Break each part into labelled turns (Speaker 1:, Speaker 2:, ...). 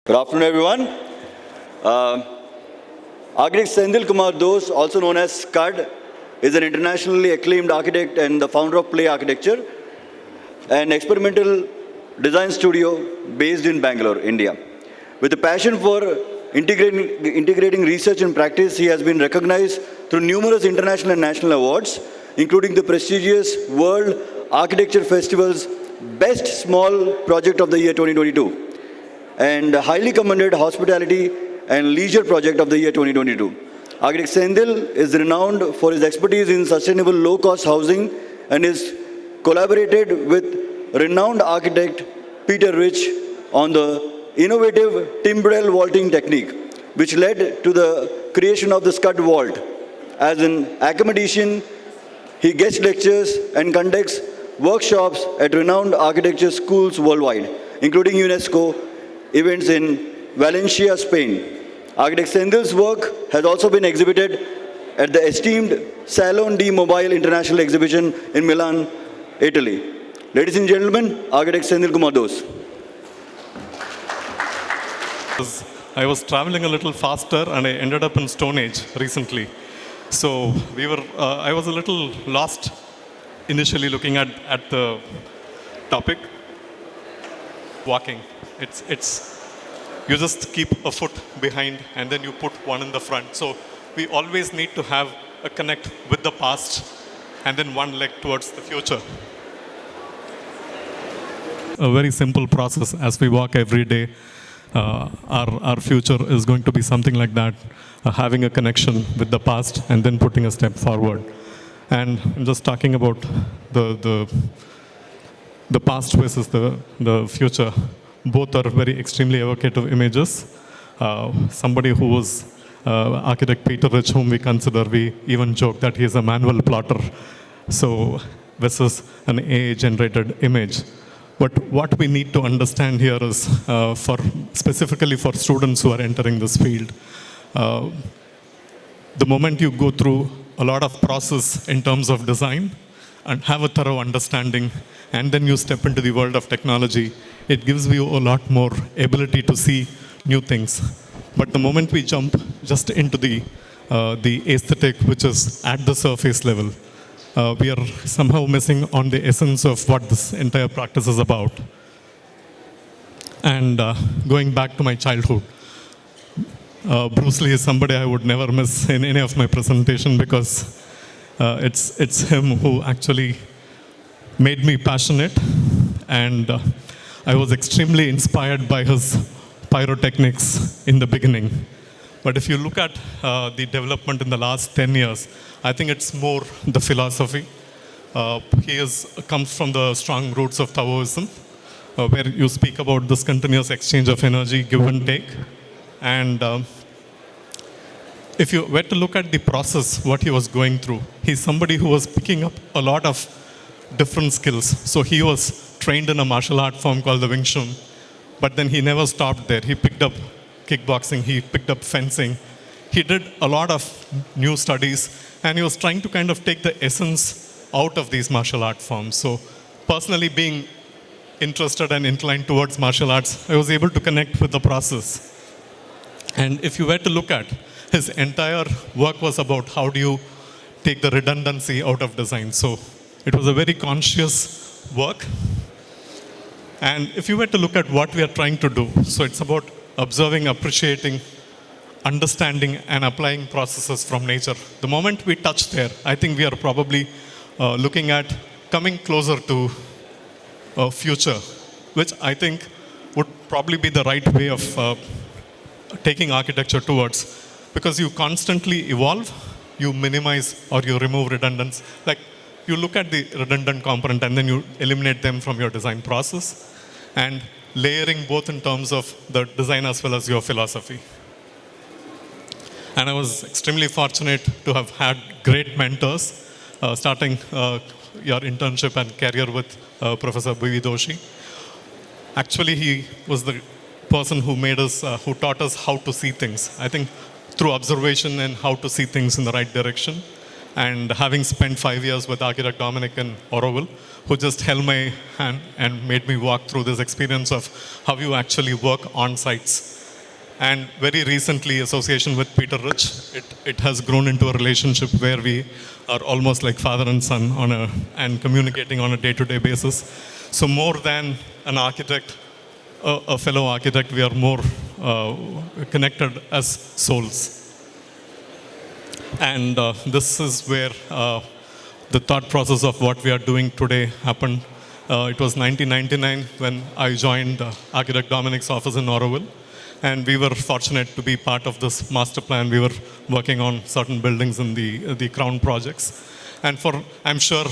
Speaker 1: Good afternoon, everyone. Architect Senthil Kumar Doss, also known as SCUD, is an internationally acclaimed architect and the founder of Play Architecture, an experimental design studio based in Bangalore, India. With a passion for integrating research and practice, he has been recognized through numerous international and national awards, including the prestigious World Architecture Festival's Best Small Project of the Year 2022. And the highly commended Hospitality and Leisure Project of the Year 2022. Architect Senthil is renowned for his expertise in sustainable low-cost housing and has collaborated with renowned architect Peter Rich on the innovative timbrel vaulting technique, which led to the creation of the Scud Vault. As an academician, he guest lectures and conducts workshops at renowned architecture schools worldwide, including UNESCO events in Valencia, Spain. Architect Senthil's work has also been exhibited at the esteemed Salon di Mobile International Exhibition in Milan, Italy. Ladies and gentlemen, Architect Senthil Kumar Doss.
Speaker 2: I was traveling a little faster and I ended up in Stone Age recently. So I was a little lost initially looking at the topic. Walking. You just keep a foot behind and then you put one in the front. So we always need to have a connect with the past and then one leg towards the future. A very simple process as we walk every day. Our future is going to be something like that, having a connection with the past and then putting a step forward. And I'm just talking about the past versus the future. Both are very extremely evocative images. Somebody who was architect Peter Rich, whom we even joke that he is a manual plotter. So versus an AI-generated image. But what we need to understand here is, specifically for students who are entering this field, the moment you go through a lot of process in terms of design and have a thorough understanding, and then you step into the world of technology, it gives you a lot more ability to see new things. But the moment we jump just into the aesthetic, which is at the surface level, we are somehow missing on the essence of what this entire practice is about. And going back to my childhood, Bruce Lee is somebody I would never miss in any of my presentation because it's him who actually made me passionate, and I was extremely inspired by his pyrotechnics in the beginning. But if you look at the development in the last 10 years, I think it's more the philosophy. He comes from the strong roots of Taoism, where you speak about this continuous exchange of energy, give and take. And if you were to look at the process, what he was going through, he's somebody who was picking up a lot of different skills. So he was trained in a martial art form called the Wing Chun, but then he never stopped there. He picked up kickboxing, he picked up fencing. He did a lot of new studies, and he was trying to kind of take the essence out of these martial art forms. So personally being interested and inclined towards martial arts, I was able to connect with the process. And if you were to look at his entire work was about how do you take the redundancy out of design. So it was a very conscious work. And if you were to look at what we are trying to do, so it's about observing, appreciating, understanding, and applying processes from nature. The moment we touch there, I think we are probably looking at coming closer to a future, which I think would probably be the right way of taking architecture towards, because you constantly evolve, you minimize or you remove redundance. Like you look at the redundant component and then you eliminate them from your design process, and layering both in terms of the design as well as your philosophy. And I was extremely fortunate to have had great mentors, starting your internship and career with Professor B.V. Doshi. Actually, he was the person who taught us how to see things. I think through observation and how to see things in the right direction. And having spent 5 years with architect Dominic in Oroville, who just held my hand and made me walk through this experience of how you actually work on sites. And very recently, association with Peter Rich, it has grown into a relationship where we are almost like father and son and communicating on a day-to-day basis. So more than an architect, a fellow architect, we are more connected as souls. And this is where the thought process of what we are doing today happened. It was 1999 when I joined Architect Dominic's office in Oroville. And we were fortunate to be part of this master plan. We were working on certain buildings in the Crown projects. And I'm sure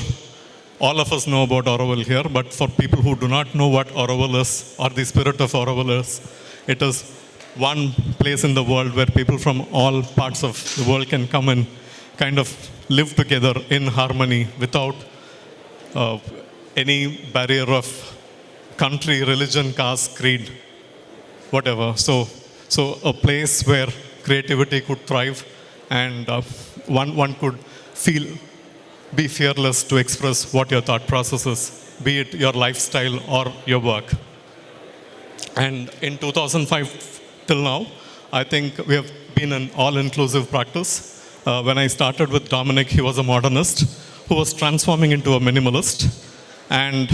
Speaker 2: all of us know about Oroville here, but for people who do not know what Oroville is or the spirit of Oroville is, it is one place in the world where people from all parts of the world can come and kind of live together in harmony without any barrier of country, religion, caste, creed, whatever. So a place where creativity could thrive and one could be fearless to express what your thought process is, be it your lifestyle or your work. And in 2005 till now, I think we have been an all-inclusive practice. When I started with Dominic, he was a modernist who was transforming into a minimalist. And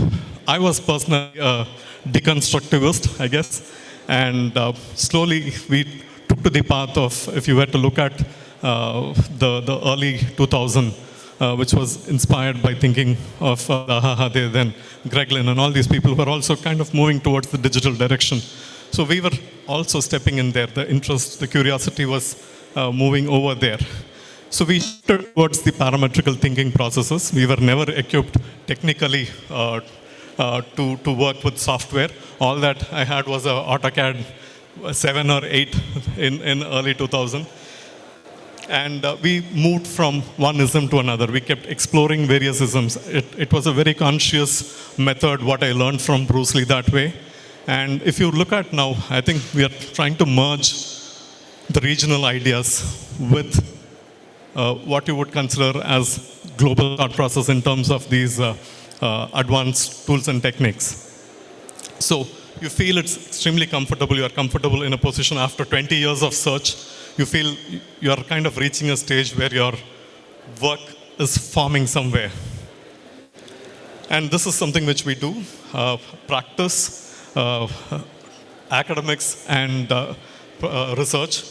Speaker 2: I was personally a deconstructivist, I guess. And slowly we took to the path of, if you were to look at the early 2000, which was inspired by thinking of Zaha Hadid and Greg Lynn and all these people who are also kind of moving towards the digital direction. So we were also stepping in there. The interest, the curiosity was moving over there. So we shifted towards the parametrical thinking processes. We were never equipped technically to work with software. All that I had was an AutoCAD 7 or 8 in early 2000. And we moved from one ism to another. We kept exploring various isms. It was a very conscious method, what I learned from Bruce Lee that way. And if you look at now, I think we are trying to merge the regional ideas with what you would consider as global thought process in terms of these advanced tools and techniques. So you feel it's extremely comfortable. You are comfortable in a position after 20 years of search. You feel you are kind of reaching a stage where your work is forming somewhere. And this is something which we do, practice, academics, and research.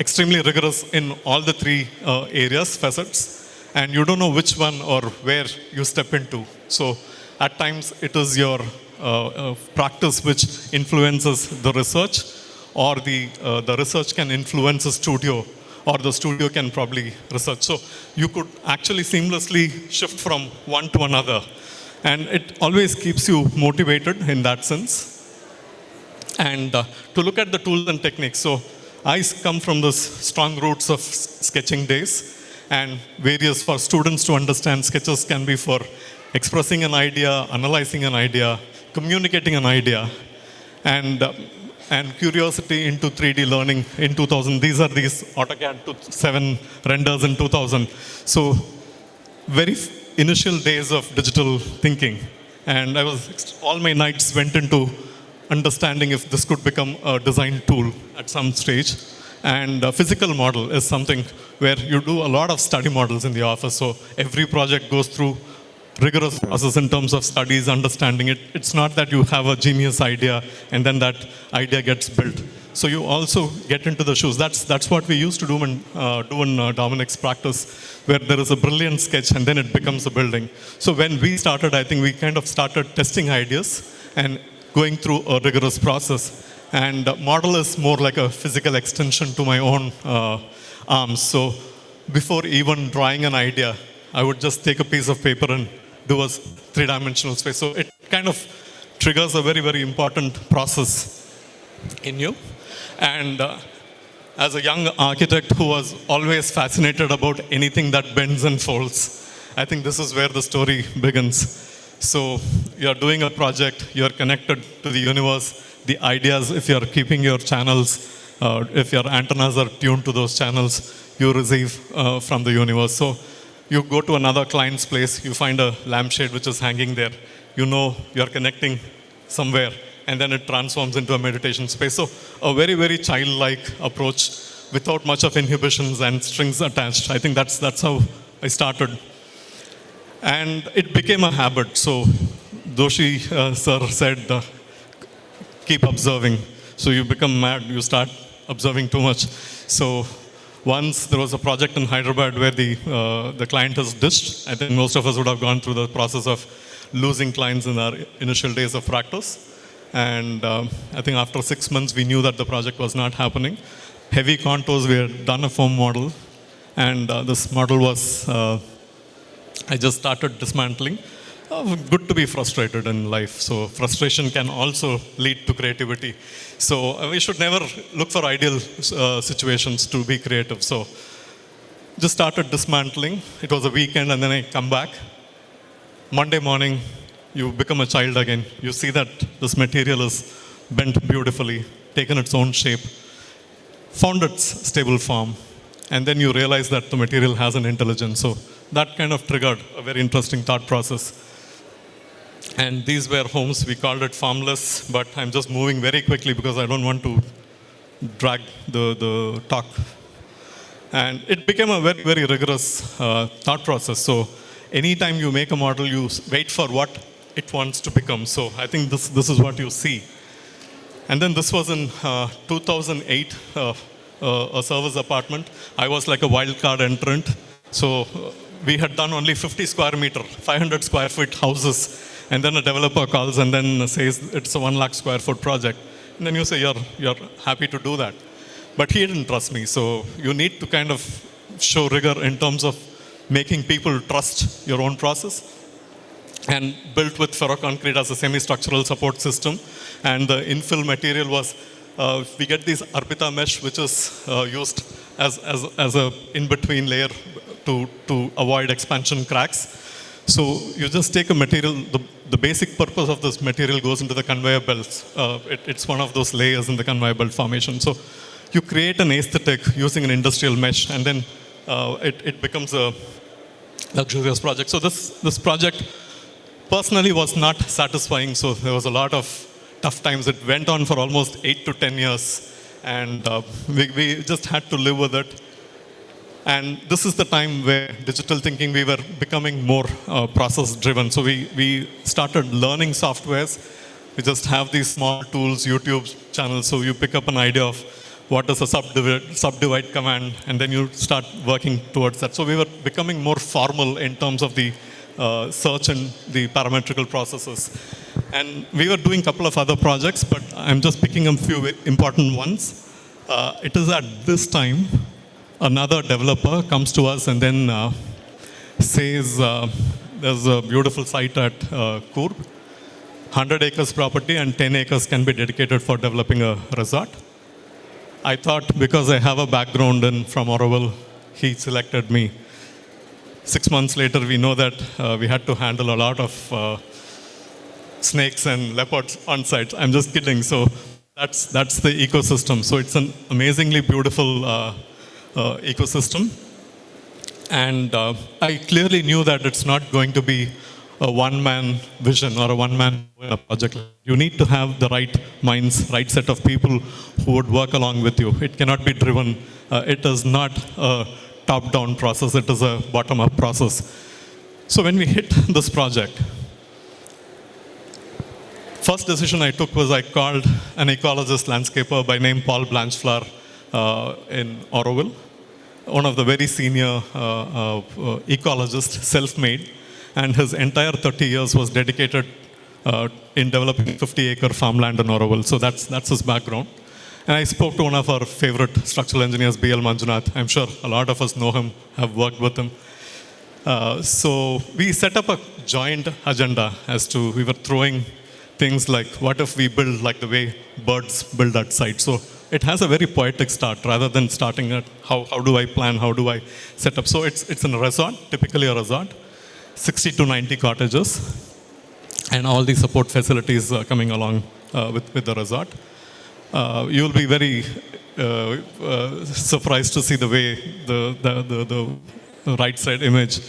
Speaker 2: Extremely rigorous in all the three areas, facets. And you don't know which one or where you step into. So at times it is your practice which influences the research, or the research can influence a studio, or the studio can probably research. So you could actually seamlessly shift from one to another. And it always keeps you motivated in that sense. And to look at the tools and techniques. So I come from this strong roots of sketching days, and various for students to understand, sketches can be for expressing an idea, analyzing an idea, communicating an idea, and curiosity into 3D learning in 2000. These are these AutoCAD 7 renders in 2000. So very initial days of digital thinking. And all my nights went into understanding if this could become a design tool at some stage. And a physical model is something where you do a lot of study models in the office. So every project goes through rigorous process in terms of studies, understanding it. It's not that you have a genius idea and then that idea gets built. So you also get into the shoes. That's what we used to do in Dominic's practice, where there is a brilliant sketch and then it becomes a building. So when we started, I think we kind of started testing ideas and going through a rigorous process. And model is more like a physical extension to my own arms. So before even drawing an idea, I would just take a piece of paper and do a three-dimensional space. So it kind of triggers a very, very important process in you. And as a young architect who was always fascinated about anything that bends and folds, I think this is where the story begins. So you're doing a project, you're connected to the universe, the ideas, if you're keeping your channels, if your antennas are tuned to those channels, you receive from the universe. So You go to another client's place, you find a lampshade which is hanging there. You know you're connecting somewhere, and then it transforms into a meditation space. So a very, very childlike approach without much of inhibitions and strings attached. I think that's how I started. And it became a habit. So Doshi sir said, keep observing. So you become mad, you start observing too much. So once there was a project in Hyderabad where the client has ditched. I think most of us would have gone through the process of losing clients in our initial days of practice. And I think after 6 months, we knew that the project was not happening. Heavy contours, we had done a foam model. And this model was, I just started dismantling. Good to be frustrated in life. So frustration can also lead to creativity. So we should never look for ideal situations to be creative. So just started dismantling. It was a weekend, and then I come back. Monday morning, you become a child again. You see that this material is bent beautifully, taken its own shape, found its stable form, and then you realize that the material has an intelligence. So that kind of triggered a very interesting thought process. And these were homes, we called it farmless, but I'm just moving very quickly because I don't want to drag the talk. And it became a very, very rigorous thought process. So anytime you make a model, you wait for what it wants to become. So I think this is what you see. And then this was in 2008, a service apartment. I was like a wild card entrant. So we had done only 50 square meter, 500 square feet houses. And then a developer calls and then says it's a 1 lakh square foot project. And then you say you're happy to do that. But he didn't trust me. So you need to kind of show rigor in terms of making people trust your own process. And built with ferroconcrete as a semi-structural support system. And the infill material was, we get this Arpita mesh, which is used as a in-between layer to avoid expansion cracks. So you just take a material, the basic purpose of this material goes into the conveyor belts. It's one of those layers in the conveyor belt formation. So you create an aesthetic using an industrial mesh, and then it becomes a luxurious project. So this project personally was not satisfying. So there was a lot of tough times. It went on for almost 8 to 10 years, and we just had to live with it. And this is the time where digital thinking, we were becoming more process driven. So we started learning softwares. We just have these small tools, YouTube channels. So you pick up an idea of what is a subdivide command, and then you start working towards that. So we were becoming more formal in terms of the search and the parametrical processes. And we were doing a couple of other projects, but I'm just picking a few important ones. It is at this time, another developer comes to us and then says, there's a beautiful site at Coorg, 100 acres property and 10 acres can be dedicated for developing a resort. I thought because I have a background from Auroville, he selected me. 6 months later, we know that we had to handle a lot of snakes and leopards on site. I'm just kidding. So that's the ecosystem. So it's an amazingly beautiful ecosystem. And I clearly knew that it's not going to be a one-man vision or a one-man project. You need to have the right minds, right set of people who would work along with you. It cannot be driven. It is not a top-down process. It is a bottom-up process. So when we hit this project, first decision I took was I called an ecologist landscaper by name Paul Blanchflower in Auroville, one of the very senior ecologists, self-made, and his entire 30 years was dedicated in developing 50-acre farmland in Auroville. So that's his background. And I spoke to one of our favorite structural engineers, B.L. Manjunath. I'm sure a lot of us know him, have worked with him. So we set up a joint agenda as to, we were throwing things like, what if we build like the way birds build at site? So it has a very poetic start rather than starting at how do I plan, how do I set up. So it's a resort, typically a resort, 60 to 90 cottages, and all the support facilities coming along with the resort. You will be very surprised to see the way the right side image.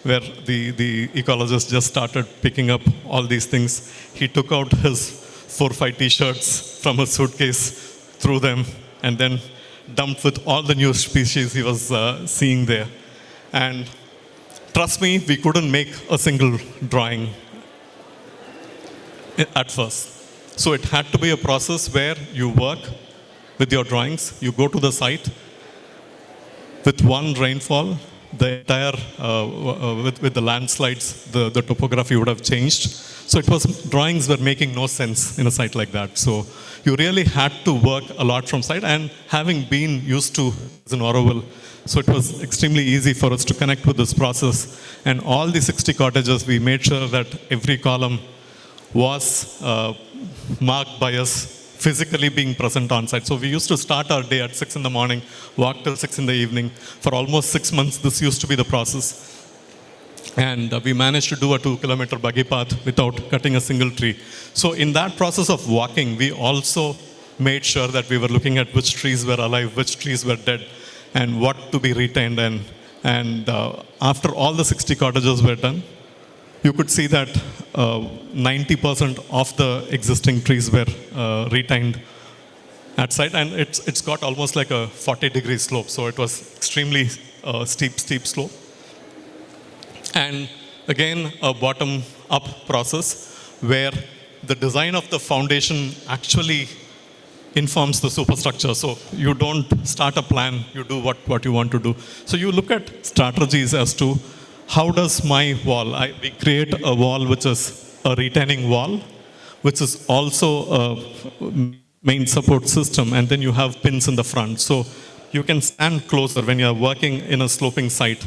Speaker 2: where the ecologist just started picking up all these things. He took out his 4 or 5 t-shirts from his suitcase, threw them, and then dumped with all the new species he was seeing there. And trust me, we couldn't make a single drawing at first. So it had to be a process where you work with your drawings, you go to the site, with one rainfall, the entire, with the landslides, the topography would have changed. So it was, drawings were making no sense in a site like that. So you really had to work a lot from site, and having been used to in Auroville, so it was extremely easy for us to connect with this process. And all the 60 cottages, we made sure that every column was marked by us physically being present on site. So we used to start our day at 6 in the morning, walk till 6 in the evening. For almost 6 months, this used to be the process. And we managed to do a 2-kilometer buggy path without cutting a single tree. So in that process of walking, we also made sure that we were looking at which trees were alive, which trees were dead, and what to be retained. And after all the 60 cottages were done, you could see that 90% of the existing trees were retained at site, and it's got almost like a 40-degree slope, so it was extremely steep slope. And again, a bottom-up process where the design of the foundation actually informs the superstructure. So you don't start a plan, you do what you want to do. So you look at strategies as to how does my wall, we create a wall which is a retaining wall, which is also a main support system, and then you have pins in the front. So you can stand closer when you are working in a sloping site.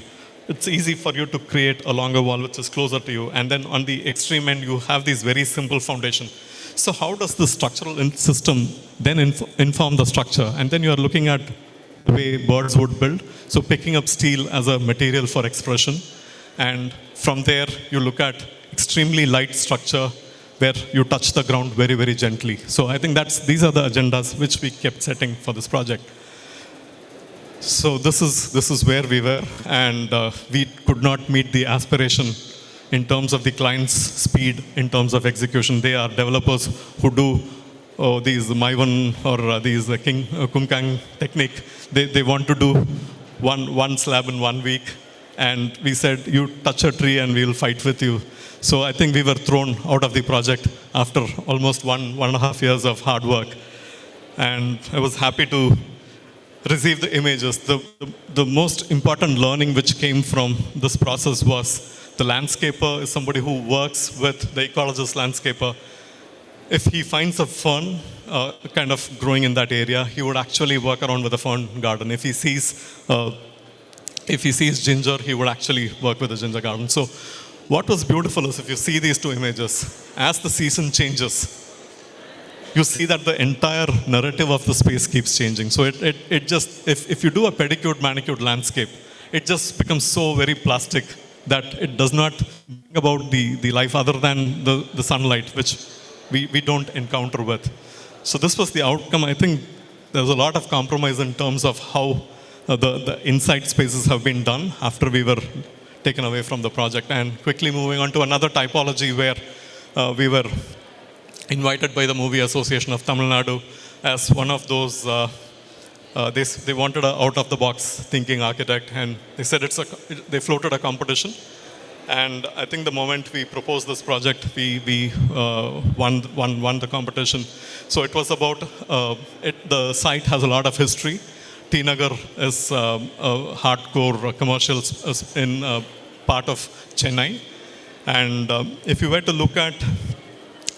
Speaker 2: It's easy for you to create a longer wall which is closer to you. And then on the extreme end, you have these very simple foundation. So how does the structural system then inform the structure? And then you are looking at the way birds would build. So picking up steel as a material for expression. And from there, you look at extremely light structure where you touch the ground very, very gently. So I think these are the agendas which we kept setting for this project. So this is where we were, and we could not meet the aspiration in terms of the client's speed, in terms of execution. They are developers who do these Maivan or these Kumkang technique. They want to do one slab in 1 week, and we said, you touch a tree and we will fight with you. So I think we were thrown out of the project after almost 1.5 years of hard work. And I was happy to receive the images. The most important learning which came from this process was the landscaper is somebody who works with the ecologist landscaper. If he finds a fern kind of growing in that area, he would actually work around with a fern garden. If he sees ginger, he would actually work with a ginger garden. So what was beautiful is if you see these two images, as the season changes, you see that the entire narrative of the space keeps changing. So it just, if you do a pedicured, manicured landscape, it just becomes so very plastic that it does not bring about the life other than the sunlight, which we don't encounter with. So this was the outcome. I think there's a lot of compromise in terms of how the inside spaces have been done after we were taken away from the project. And quickly moving on to another typology where we were invited by the Movie Association of Tamil Nadu as one of those, they wanted an out-of-the-box thinking architect, and they said they floated a competition. And I think the moment we proposed this project, we won the competition. So it was about, the site has a lot of history. T Nagar is a hardcore commercial in part of Chennai. And if you were to look at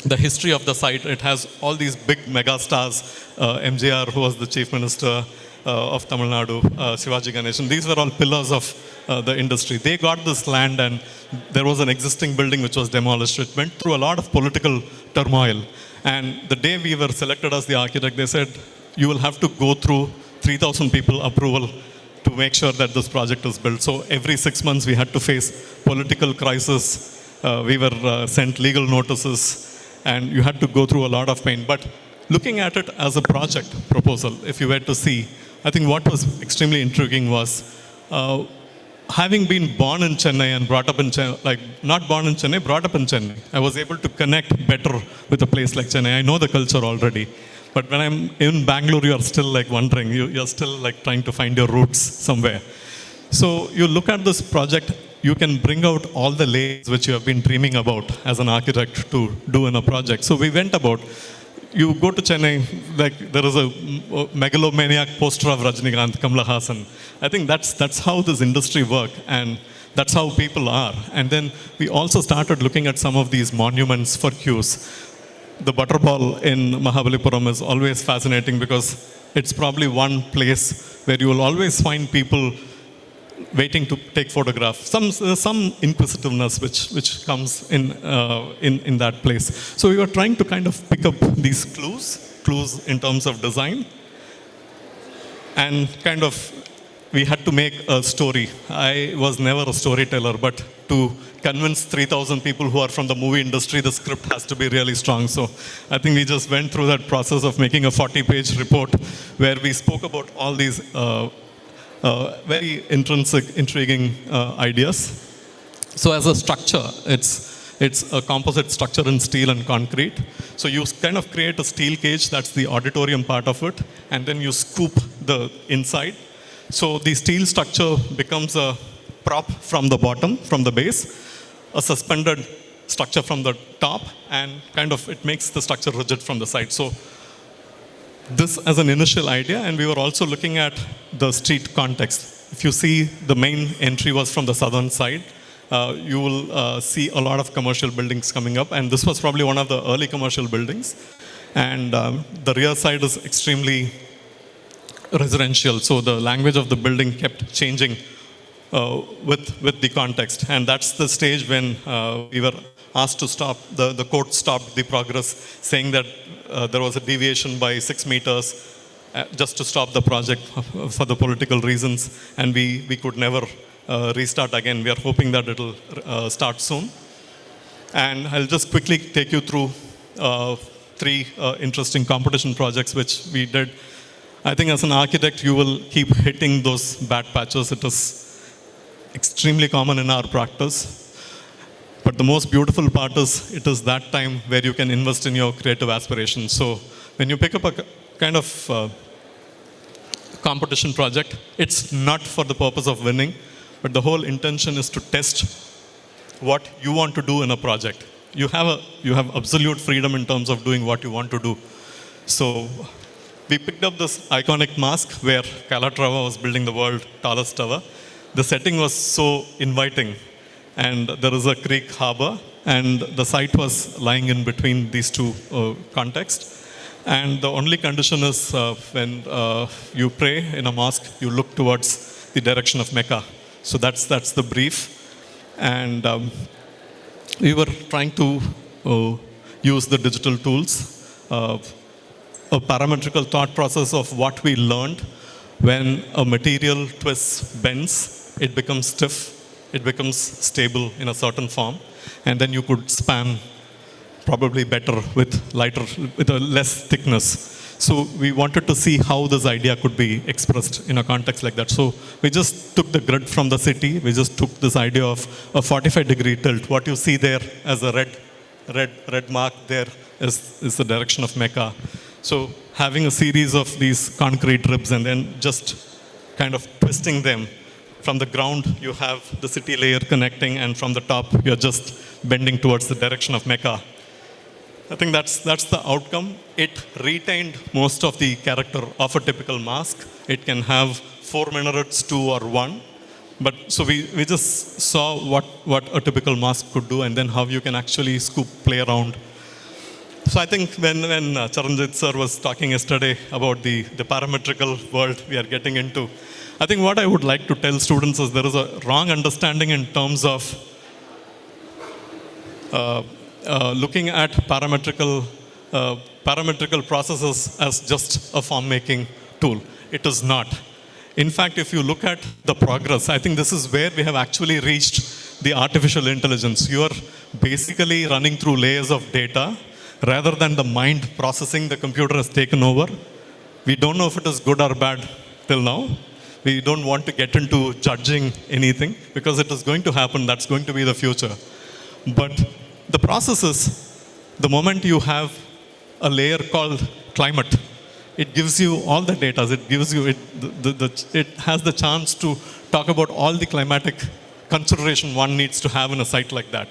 Speaker 2: the history of the site, it has all these big mega stars, MJR, who was the chief minister of Tamil Nadu, Shivaji Ganesan. These were all pillars of the industry. They got this land, and there was an existing building which was demolished. It went through a lot of political turmoil. And the day we were selected as the architect, they said, you will have to go through 3,000 people approval to make sure that this project is built. So every 6 months we had to face political crisis. We were sent legal notices, and you had to go through a lot of pain. But looking at it as a project proposal, if you were to see, I think what was extremely intriguing was having been born in Chennai and brought up in Chennai, like not born in Chennai, brought up in Chennai, I was able to connect better with a place like Chennai. I know the culture already. But when I'm in Bangalore, you are still like wondering, you're still like trying to find your roots somewhere. So you look at this project, you can bring out all the layers which you have been dreaming about as an architect to do in a project. So we went about, you go to Chennai, like there is a megalomaniac poster of Rajinikanth, Kamala Hassan. I think that's how this industry works, and that's how people are. And then we also started looking at some of these monuments for queues. The Butterball in Mahabalipuram is always fascinating because it's probably one place where you will always find people waiting to take photographs. Some inquisitiveness which comes in that place. So we were trying to kind of pick up these clues in terms of design, and kind of we had to make a story. I was never a storyteller, but to convince 3,000 people who are from the movie industry, the script has to be really strong. So I think we just went through that process of making a 40-page report where we spoke about all these very intriguing ideas. So as a structure, it's a composite structure in steel and concrete. So you kind of create a steel cage, that's the auditorium part of it, and then you scoop the inside. So the steel structure becomes a prop from the bottom, from the base, a suspended structure from the top, and kind of it makes the structure rigid from the side. So this as an initial idea, and we were also looking at the street context. If you see, the main entry was from the southern side. You will see a lot of commercial buildings coming up, and this was probably one of the early commercial buildings. And the rear side is extremely residential, so the language of the building kept changing with the context. And that's the stage when we were asked to stop, the court stopped the progress, saying that there was a deviation by 6 meters just to stop the project for the political reasons, and we could never restart again. We are hoping that it'll start soon. And I'll just quickly take you through 3 interesting competition projects which we did. I think as an architect, you will keep hitting those bad patches. It is extremely common in our practice. But the most beautiful part is, it is that time where you can invest in your creative aspirations. So when you pick up a kind of competition project, it's not for the purpose of winning, but the whole intention is to test what you want to do in a project. You have absolute freedom in terms of doing what you want to do. So we picked up this iconic mosque where Calatrava was building the world's tallest tower. The setting was so inviting, and there is a creek harbor, and the site was lying in between these two contexts. And the only condition is when you pray in a mosque, you look towards the direction of Mecca. So that's the brief. And we were trying to use the digital tools, a parametrical thought process of what we learned. When a material twists, bends, it becomes stiff, it becomes stable in a certain form, and then you could span probably better with a less thickness. So we wanted to see how this idea could be expressed in a context like that. So we just took the grid from the city. We just took this idea of a 45-degree tilt. What you see there as a red mark there is the direction of Mecca. So having a series of these concrete ribs and then just kind of twisting them. From the ground, you have the city layer connecting, and from the top, you're just bending towards the direction of Mecca. I think that's the outcome. It retained most of the character of a typical mosque. It can have 4 minarets, 2 or 1. But so we just saw what a typical mosque could do, and then how you can actually play around. So I think when Charanjit sir was talking yesterday about the parametrical world we are getting into, I think what I would like to tell students is there is a wrong understanding in terms of looking at parametrical processes as just a form-making tool. It is not. In fact, if you look at the progress, I think this is where we have actually reached the artificial intelligence. You are basically running through layers of data rather than the mind processing. The computer has taken over. We don't know if it is good or bad till now. We don't want to get into judging anything because it is going to happen. That's going to be the future. But the process is, the moment you have a layer called climate, it gives you all the data. It gives you, it has the chance to talk about all the climatic consideration one needs to have in a site like that.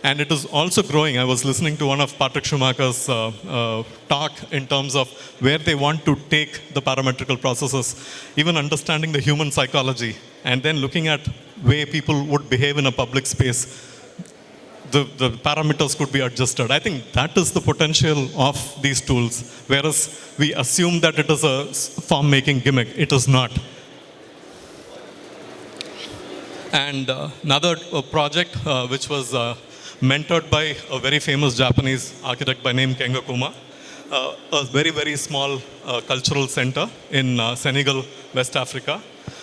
Speaker 2: And it is also growing. I was listening to one of Patrick Schumacher's talk in terms of where they want to take the parametrical processes, even understanding the human psychology, and then looking at way people would behave in a public space. The parameters could be adjusted. I think that is the potential of these tools, whereas we assume that it is a form-making gimmick. It is not. And another project which was mentored by a very famous Japanese architect by name Kengo Kuma, a very, very small cultural center in Senegal, West Africa.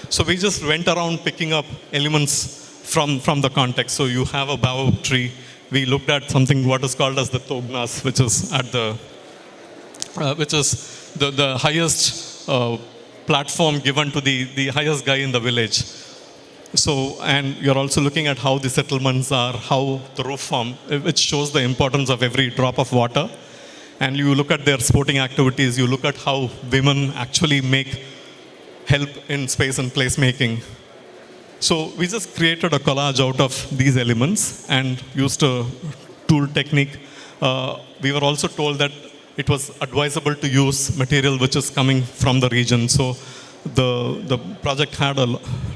Speaker 2: So we just went around picking up elements from the context. So you have a baobab tree. We looked at something what is called as the tognas, which is at the highest platform given to the highest guy in the village. So, and you're also looking at how the settlements are, how the roof form, which shows the importance of every drop of water. And you look at their sporting activities, you look at how women actually help in space and placemaking. So we just created a collage out of these elements and used a tool technique. We were also told that it was advisable to use material which is coming from the region. So the project had a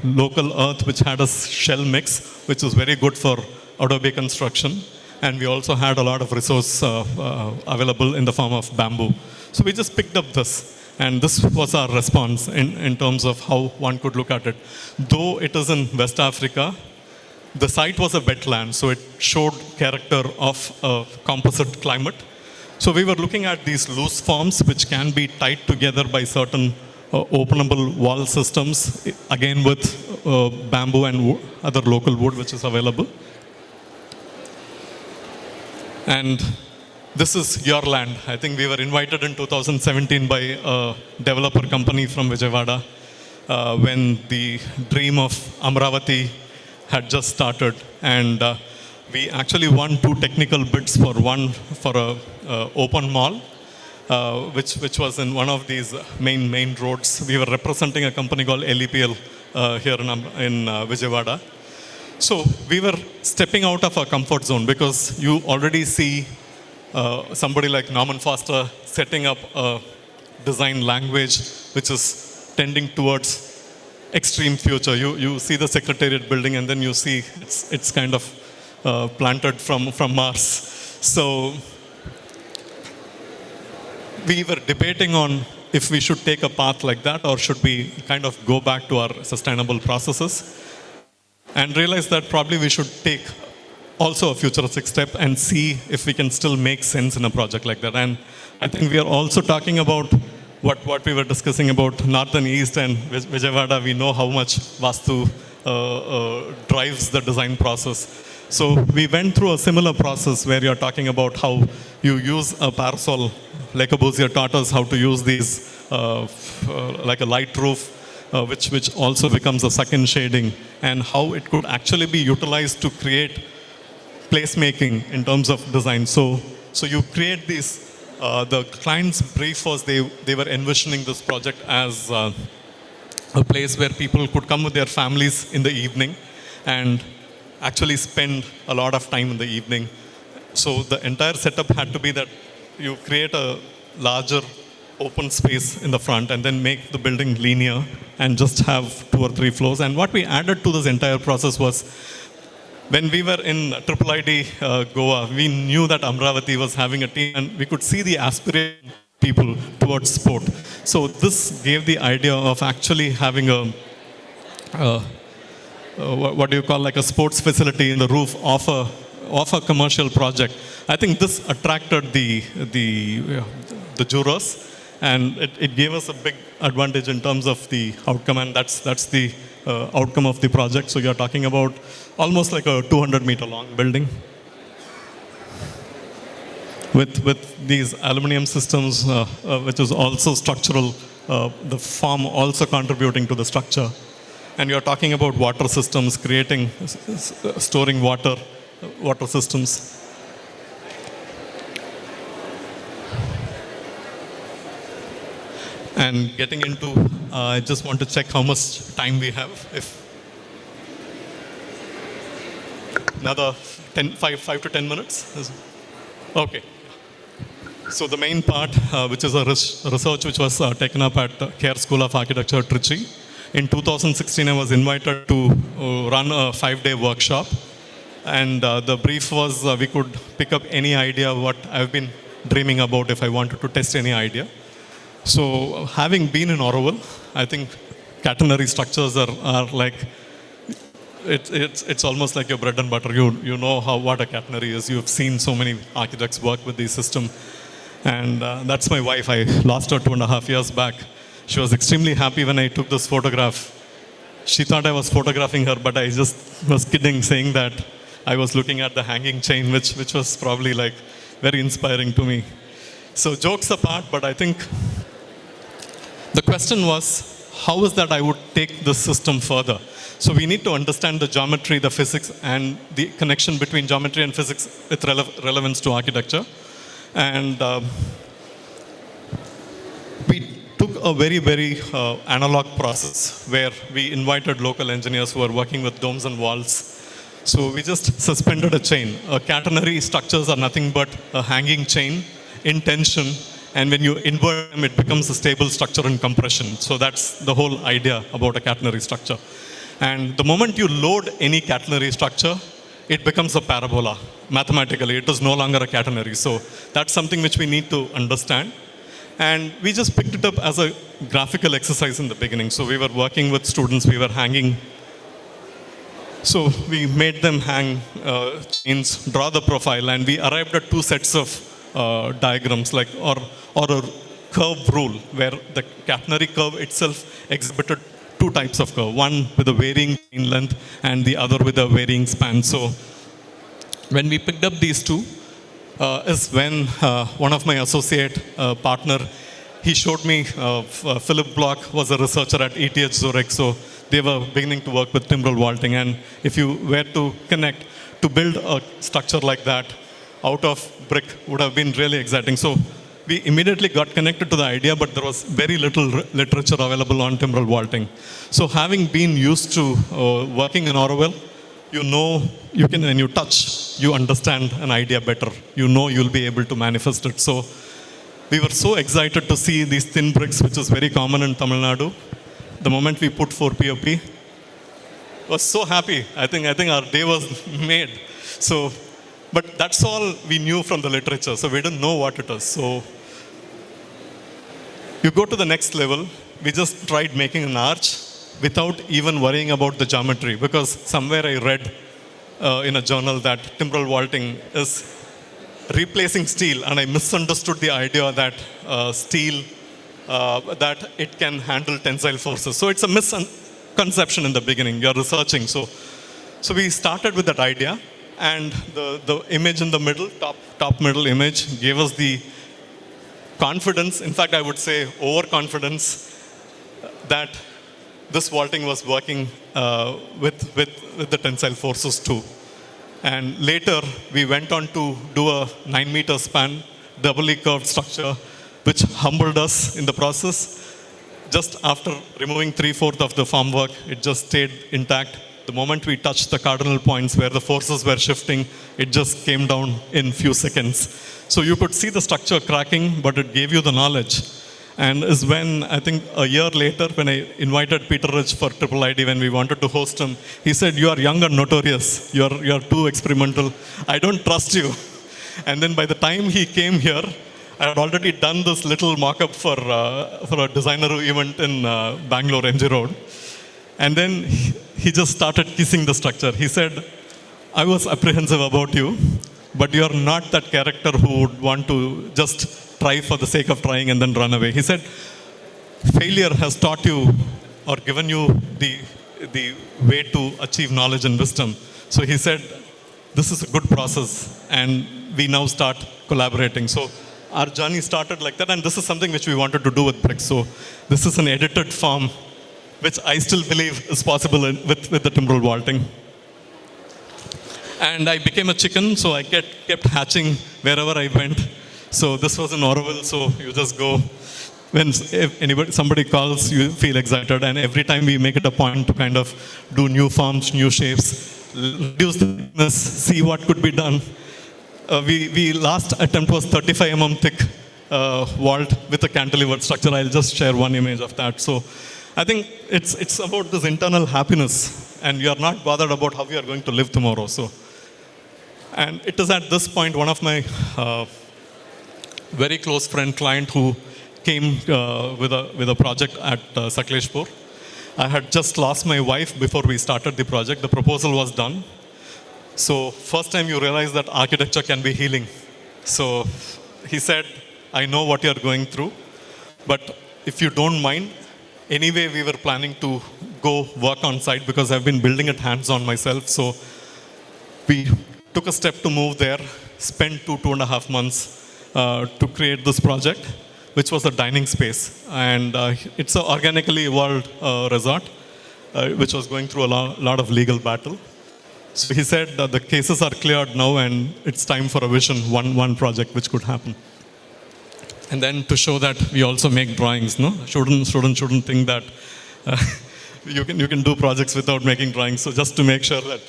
Speaker 2: local earth which had a shell mix, which is very good for adobe construction. And we also had a lot of resource available in the form of bamboo. So we just picked up this. And this was our response in terms of how one could look at it. Though it is in West Africa, the site was a wetland, so it showed character of a composite climate. So we were looking at these loose forms which can be tied together by certain openable wall systems, again with bamboo and other local wood which is available. And this is your land. I think we were invited in 2017 by a developer company from Vijayawada when the dream of Amravati had just started. And we actually won 2 technical bids for one for a open mall, which was in one of these main roads. We were representing a company called LEPL here in Vijayawada. So we were stepping out of our comfort zone because you already see somebody like Norman Foster setting up a design language which is tending towards extreme future. You see the Secretariat building and then you see it's kind of planted from Mars. So we were debating on if we should take a path like that or should we kind of go back to our sustainable processes and realize that probably we should take also a futuristic step and see if we can still make sense in a project like that. And I think we are also talking about what we were discussing about North and East and Vijayawada. We know how much Vastu drives the design process. So we went through a similar process where you're talking about how you use a parasol. Le Corbusier taught us how to use these like a light roof, which also becomes a second shading, and how it could actually be utilized to create placemaking in terms of design. So you create these, the client's brief was they were envisioning this project as a place where people could come with their families in the evening and actually spend a lot of time in the evening. So the entire setup had to be that you create a larger open space in the front and then make the building linear and just have 2 or 3 floors. And what we added to this entire process was when we were in IIID Goa, we knew that Amravati was having a team and we could see the aspiration of people towards sport. So this gave the idea of actually having what do you call, like a sports facility in the roof of a commercial project. I think this attracted the jurors, and it gave us a big advantage in terms of the outcome, and that's the outcome of the project. So you're talking about almost like a 200-meter long building with these aluminum systems, which is also structural the form also contributing to the structure. And you're talking about water systems, creating, storing water systems. And getting into, I just want to check how much time we have. If another 5 to 10 minutes? Okay. So the main part, which is a research which was taken up at Care School of Architecture, Trichy. In 2016, I was invited to run a 5-day workshop. And the brief was we could pick up any idea what I've been dreaming about if I wanted to test any idea. So having been in Oroville, I think catenary structures are like, it's almost like your bread and butter. You know what a catenary is. You've seen so many architects work with the system. And that's my wife. I lost her 2.5 years back. She was extremely happy when I took this photograph. She thought I was photographing her, but I just was kidding, saying that I was looking at the hanging chain, which was probably like very inspiring to me. So jokes apart, but I think the question was, how is that I would take this system further? So we need to understand the geometry, the physics, and the connection between geometry and physics with relevance to architecture. And we took a very, very analog process where we invited local engineers who were working with domes and walls. So we just suspended a chain. Catenary structures are nothing but a hanging chain in tension, and when you invert them, it becomes a stable structure in compression. So that's the whole idea about a catenary structure. And the moment you load any catenary structure, it becomes a parabola. Mathematically, it is no longer a catenary. So that's something which we need to understand. And we just picked it up as a graphical exercise in the beginning. So we were working with students, we were hanging. So we made them hang chains, draw the profile, and we arrived at 2 sets of diagrams, like or a curve rule, where the catenary curve itself exhibited 2 types of curve, one with a varying chain length and the other with a varying span. So when we picked up these 2, is when one of my associate partner, he showed me, Philip Block was a researcher at ETH Zurich, so they were beginning to work with timbral vaulting. And if you were to connect, to build a structure like that out of brick would have been really exciting. So we immediately got connected to the idea, but there was very little literature available on timbral vaulting. So having been used to working in Oroville, you know, you can, when you touch, you understand an idea better. You know you'll be able to manifest it. So we were so excited to see these thin bricks, which is very common in Tamil Nadu. The moment we put 4POP, was so happy. I think our day was made. So, but that's all we knew from the literature. So we didn't know what it is. So you go to the next level. We just tried making an arch without even worrying about the geometry, because somewhere I read in a journal that timbral vaulting is replacing steel, and I misunderstood the idea that steel, that it can handle tensile forces. So it's a misconception in the beginning. You're researching. So we started with that idea, and the image in the middle, top middle image, gave us the confidence, in fact I would say overconfidence, that this vaulting was working with the tensile forces too. And later we went on to do a 9-meter span, doubly curved structure, which humbled us in the process. Just after removing 3/4 of the formwork, it just stayed intact. The moment we touched the cardinal points where the forces were shifting, it just came down in few seconds. So you could see the structure cracking, but it gave you the knowledge. And is when, I think a year later, when I invited Peter Rich for IIID, when we wanted to host him, he said, "You are young and notorious. You are too experimental. I don't trust you." And then by the time he came here, I had already done this little mock-up for a designer event in Bangalore, MG Road. And then he just started kissing the structure. He said, "I was apprehensive about you, but you are not that character who would want to just try for the sake of trying and then run away." He said, "Failure has taught you or given you the way to achieve knowledge and wisdom." So he said, "This is a good process," and we now start collaborating. So our journey started like that, and this is something which we wanted to do with bricks. So this is an edited form, which I still believe is possible with the timbrel vaulting. And I became a chicken, so I kept hatching wherever I went. So this was in Oroville, so you just go. If somebody calls, you feel excited. And every time we make it a point to kind of do new forms, new shapes, reduce the thickness, see what could be done. We last attempt was 35 thick vault with a cantilevered structure. I'll just share one image of that. So I think it's about this internal happiness, and you are not bothered about how you are going to live tomorrow. So, and it is at this point one of my very close friend client who came with a project at Sakleshpur. I had just lost my wife before we started the project. The proposal was done. So first time you realize that architecture can be healing. So he said, I know what you're going through, but if you don't mind, anyway, we were planning to go work on site because I've been building it hands-on myself. So we took a step to move there, spent 2.5 months to create this project, which was a dining space. And it's an organically evolved resort, which was going through a lot of legal battle. So he said the cases are cleared now and it's time for a vision, one project which could happen. And then to show that we also make drawings, no? Students shouldn't think that you can do projects without making drawings. So just to make sure that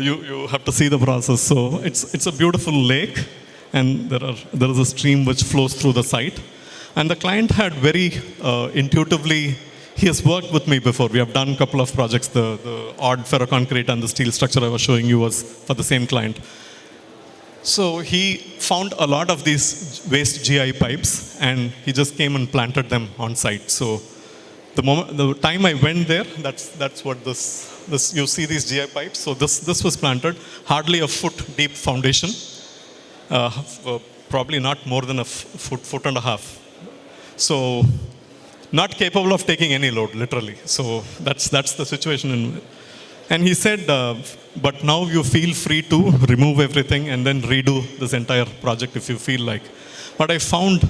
Speaker 2: you have to see the process. So it's a beautiful lake, and there is a stream which flows through the site. And the client had very intuitively, he has worked with me before. We have done a couple of projects. The odd ferroconcrete and the steel structure I was showing you was for the same client. So he found a lot of these waste GI pipes, and he just came and planted them on site. So the time I went there, that's what this you see these GI pipes. So this was planted, hardly a foot deep foundation, probably not more than a foot and a half. So not capable of taking any load, literally. So that's the situation. And he said, but now you feel free to remove everything and then redo this entire project if you feel like. But I found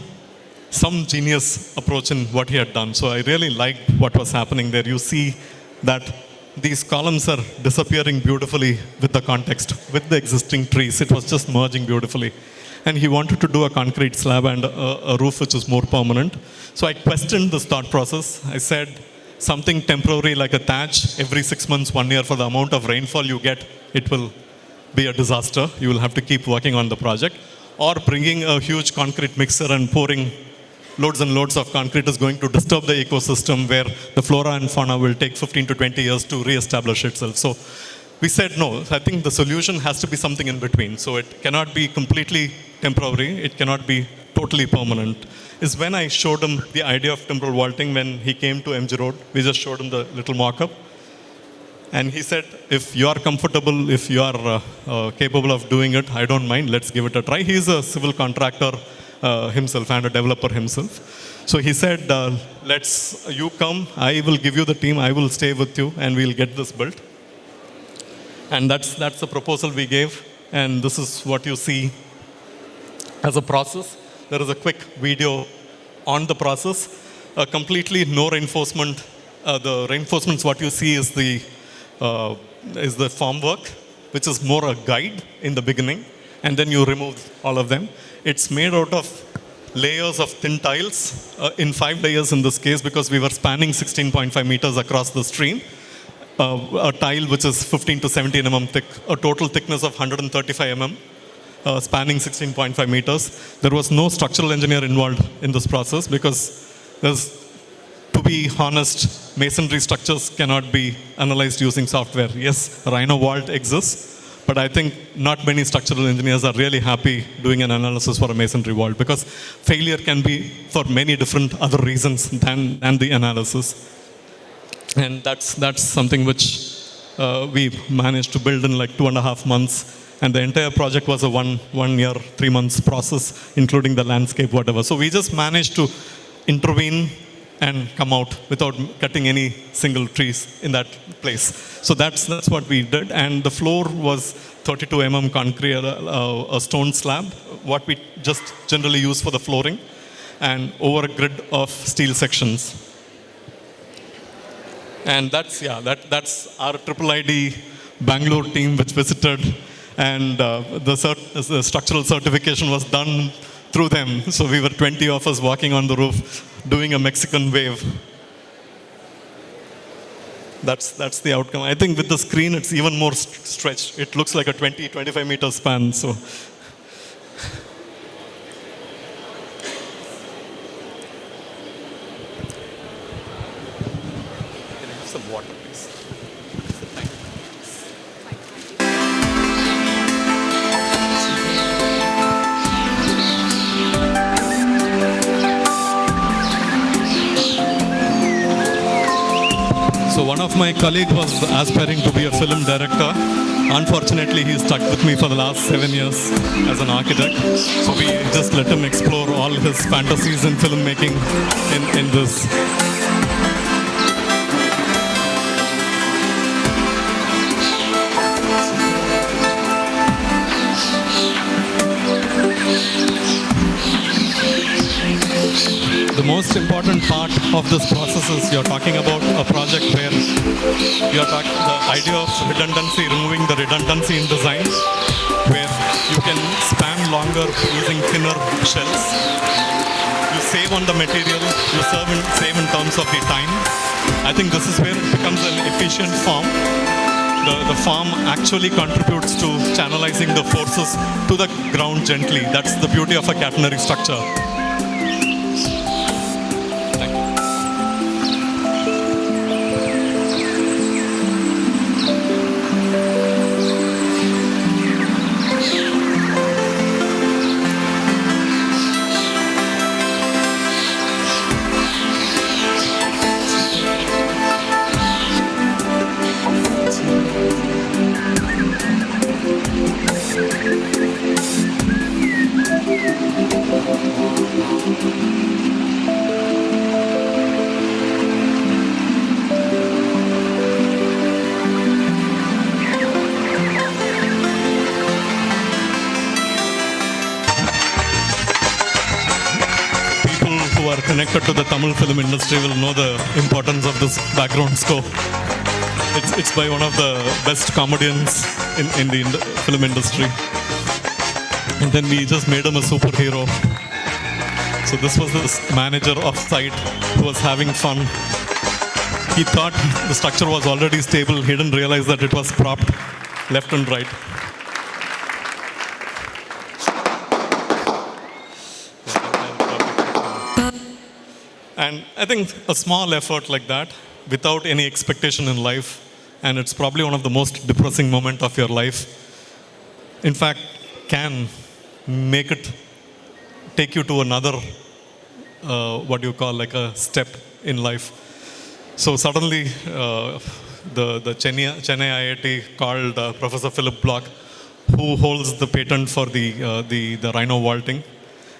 Speaker 2: some genius approach in what he had done. So I really liked what was happening there. You see that these columns are disappearing beautifully with the context, with the existing trees. It was just merging beautifully. And he wanted to do a concrete slab and a roof which is more permanent. So I questioned this thought process. I said, something temporary like a thatch, every 6 months, 1 year, for the amount of rainfall you get, it will be a disaster. You will have to keep working on the project. Or bringing a huge concrete mixer and pouring loads and loads of concrete is going to disturb the ecosystem where the flora and fauna will take 15 to 20 years to re-establish itself. So we said no. I think the solution has to be something in between. So it cannot be completely temporary. It cannot be totally permanent. Is when I showed him the idea of timbrel vaulting when he came to MG Road. We just showed him the little mock-up. And he said, if you are comfortable, if you are capable of doing it, I don't mind, let's give it a try. He's a civil contractor himself and a developer himself. So he said, you come, I will give you the team, I will stay with you, and we'll get this built. And that's the proposal we gave. And this is what you see as a process. There is a quick video on the process. Completely no reinforcement. The reinforcements, what you see is the formwork, which is more a guide in the beginning, and then you remove all of them. It's made out of layers of thin tiles, in 5 layers in this case, because we were spanning 16.5 meters across the stream. A tile which is 15 to 17 thick, a total thickness of 135 spanning 16.5 meters. There was no structural engineer involved in this process because to be honest, masonry structures cannot be analyzed using software. Yes, Rhino Vault exists, but I think not many structural engineers are really happy doing an analysis for a masonry vault because failure can be for many different other reasons than the analysis. And that's something which we managed to build in like 2.5 months. And the entire project was a one year, 3 months process, including the landscape, whatever. So we just managed to intervene and come out without cutting any single trees in that place. So that's what we did. And the floor was 32 concrete, a stone slab, what we just generally use for the flooring, and over a grid of steel sections. And that's our IIID Bangalore team which visited, and the structural certification was done through them. So we were 20 of us walking on the roof doing a Mexican wave. That's the outcome. I think with the screen, it's even more stretched. It looks like a 25 meter span. So. Can I have some water, please? So one of my colleagues was aspiring to be a film director. Unfortunately, he stuck with me for the last 7 years as an architect. So we just let him explore all his fantasies in filmmaking in this. The most important part of this process is you're talking about a project where you're talking the idea of redundancy, removing the redundancy in design, where you can span longer using thinner shells. You save on the material, you save in terms of the time. I think this is where it becomes an efficient form. The form actually contributes to channelizing the forces to the ground gently. That's the beauty of a catenary structure. Connected to the Tamil film industry will know the importance of this background score. It's by one of the best comedians in the film industry. And then we just made him a superhero. So this was this manager of site who was having fun. He thought the structure was already stable. He didn't realize that it was propped left and right. And I think a small effort like that, without any expectation in life, and it's probably one of the most depressing moments of your life, in fact, can make it take you to another, what you call like a step in life. So suddenly, the Chennai IIT called Professor Philip Block, who holds the patent for the rhino vaulting.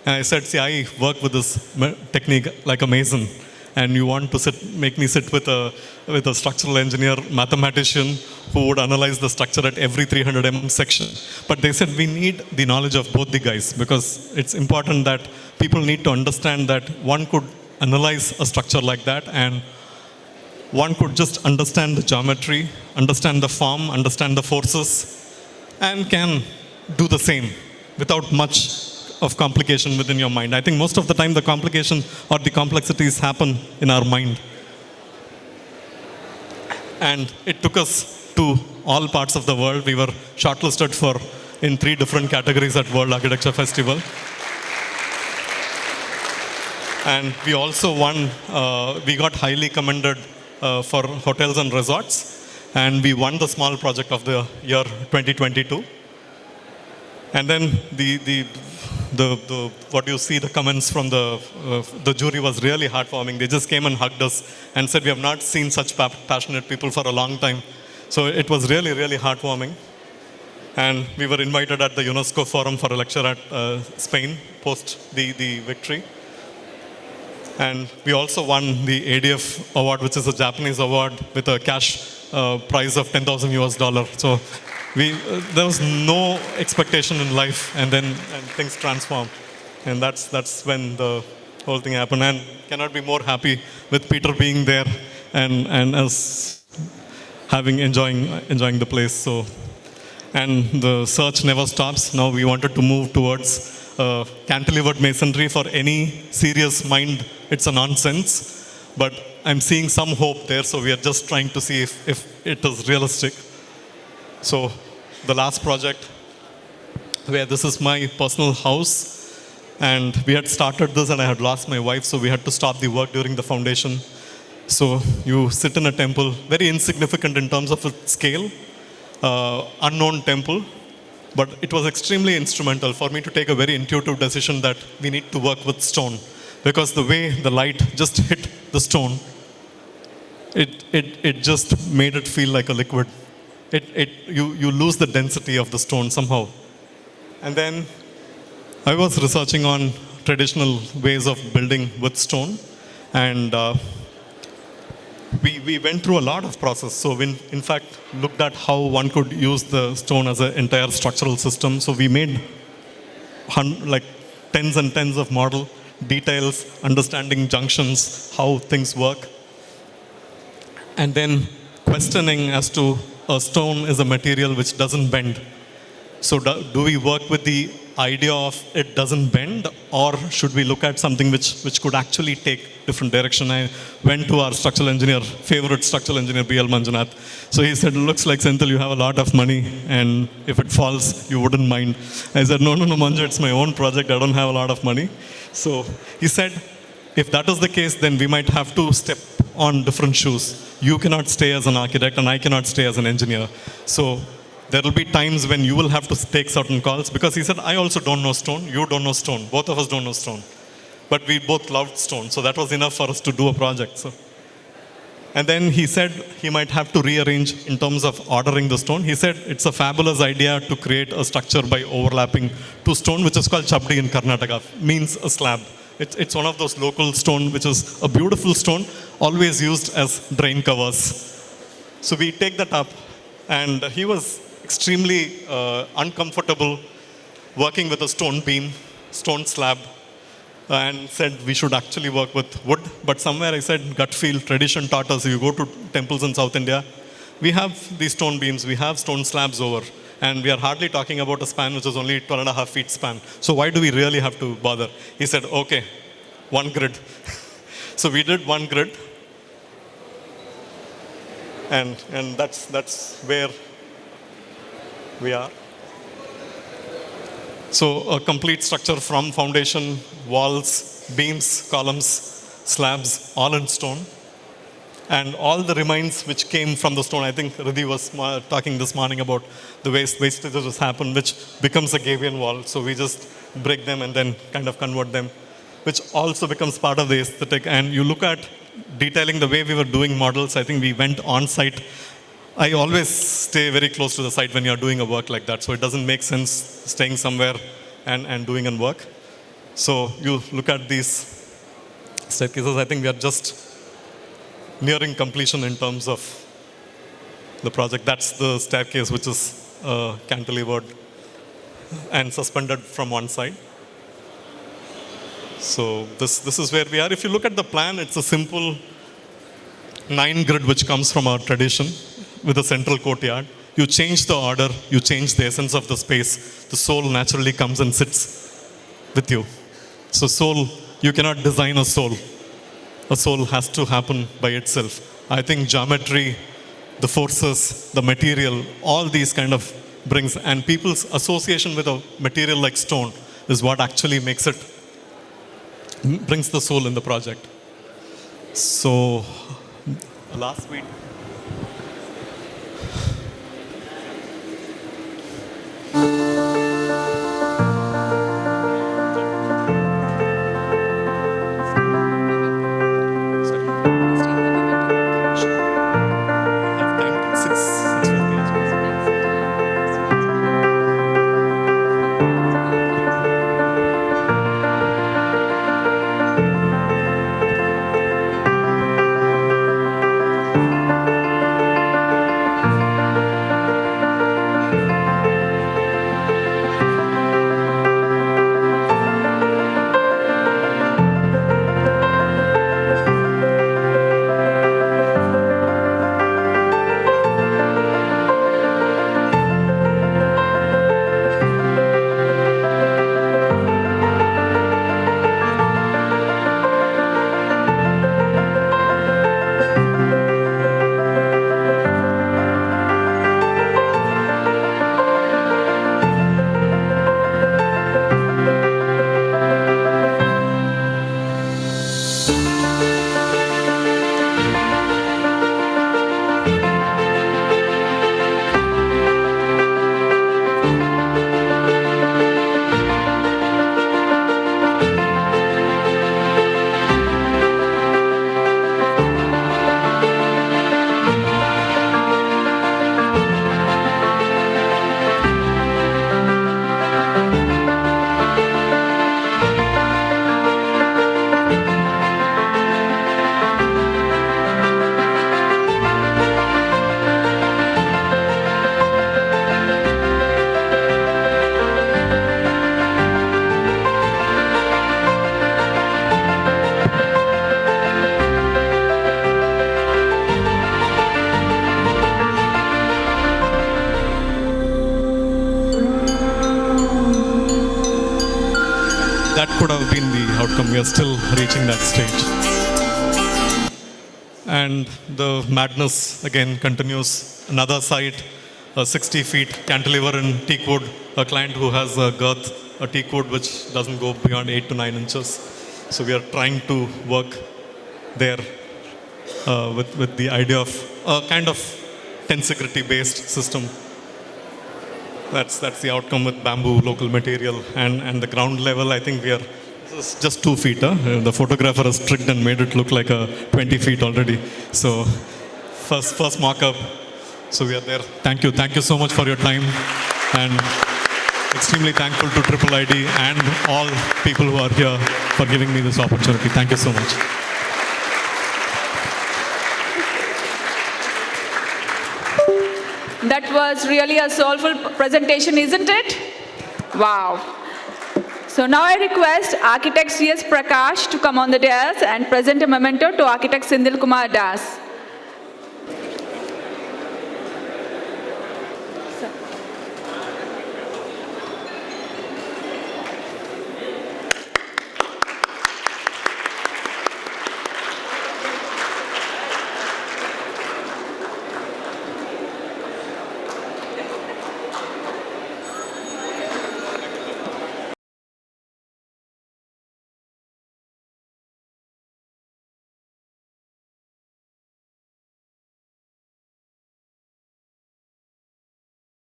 Speaker 2: And I said, see, I work with this technique like a mason, and you want to make me sit with a structural engineer, mathematician, who would analyze the structure at every 300 section. But they said, we need the knowledge of both the guys, because it's important that people need to understand that one could analyze a structure like that, and one could just understand the geometry, understand the form, understand the forces, and can do the same without much of complication within your mind. I think most of the time the complication or the complexities happen in our mind. And it took us to all parts of the world. We were shortlisted in 3 different categories at World Architecture Festival. And we also won, we got highly commended for hotels and resorts. And we won the small project of the year 2022. And then what you see, the comments from the jury was really heartwarming. They just came and hugged us and said, we have not seen such passionate people for a long time. So it was really, really heartwarming. And we were invited at the UNESCO Forum for a lecture at Spain post the victory. And we also won the ADF award, which is a Japanese award with a cash prize of $10,000 US. So There was no expectation in life, and then things transform, and that's when the whole thing happened. And cannot be more happy with Peter being there and us enjoying the place. So, and the search never stops. Now we wanted to move towards cantilevered masonry. For any serious mind, it's a nonsense, but I'm seeing some hope there. So we are just trying to see if it is realistic. So the last project, where this is my personal house, and we had started this and I had lost my wife, so we had to stop the work during the foundation. So you sit in a temple, very insignificant in terms of its scale, unknown temple, but it was extremely instrumental for me to take a very intuitive decision that we need to work with stone, because the way the light just hit the stone, it just made it feel like a liquid. You lose the density of the stone somehow. And then I was researching on traditional ways of building with stone, and we went through a lot of process. So we, in fact, looked at how one could use the stone as an entire structural system. So we made like tens and tens of model details, understanding junctions, how things work, and then questioning as to a stone is a material which doesn't bend. So do we work with the idea of it doesn't bend, or should we look at something which could actually take different direction? I went to our structural engineer, favorite structural engineer, B.L. Manjunath. So he said, looks like Senthil, you have a lot of money, and if it falls, you wouldn't mind. I said, no, Manju, it's my own project. I don't have a lot of money. So he said, if that is the case, then we might have to step on different shoes. You cannot stay as an architect, and I cannot stay as an engineer. So there will be times when you will have to take certain calls, because he said, I also don't know stone, you don't know stone, both of us don't know stone. But we both loved stone, so that was enough for us to do a project. So. And then he said he might have to rearrange in terms of ordering the stone. He said it's a fabulous idea to create a structure by overlapping two stone, which is called Chabdi in Karnataka, means a slab. It's one of those local stone, which is a beautiful stone, always used as drain covers. So we take that up, and he was extremely uncomfortable working with a stone beam, stone slab, and said we should actually work with wood. But somewhere I said, gut feel, tradition taught us, you go to temples in South India, we have these stone beams, we have stone slabs over, and we are hardly talking about a span which is only 12.5 feet span. So why do we really have to bother? He said, okay, one grid. So we did one grid, and that's where we are. So a complete structure from foundation, walls, beams, columns, slabs, all in stone. And all the remains which came from the stone, I think Riddhi was talking this morning about the wastages happen, which becomes a Gavian wall. So we just break them and then kind of convert them, which also becomes part of the aesthetic. And you look at detailing the way we were doing models, I think we went on site. I always stay very close to the site when you're doing a work like that. So it doesn't make sense staying somewhere and doing a work. So you look at these staircases, I think we are just nearing completion in terms of the project. That's the staircase, which is cantilevered and suspended from one side. So this is where we are. If you look at the plan, it's a simple 9 grid which comes from our tradition with a central courtyard. You change the order, you change the essence of the space. The soul naturally comes and sits with you. So soul, you cannot design a soul. A soul has to happen by itself. I think geometry, the forces, the material, all these kind of brings, and people's association with a material like stone is what actually makes it, brings the soul in the project. So last week, outcome. We are still reaching that stage. And the madness again continues. Another site, a 60 feet cantilever in teak wood, a client who has a girth, a teak wood which doesn't go beyond 8 to 9 inches. So we are trying to work there with the idea of a kind of tensegrity based system. That's the outcome with bamboo, local material, and the ground level. I think we are just 2 feet. The photographer has tricked and made it look like a 20 feet already. So first mock-up. So we are there. Thank you so much for your time, and extremely thankful to IIID and all people who are here for giving me this opportunity. Thank you so much.
Speaker 3: That was really a soulful presentation, isn't it? Wow. So now I request architect C.S. Prakash to come on the dais and present a memento to architect Senthil Kumar Doss.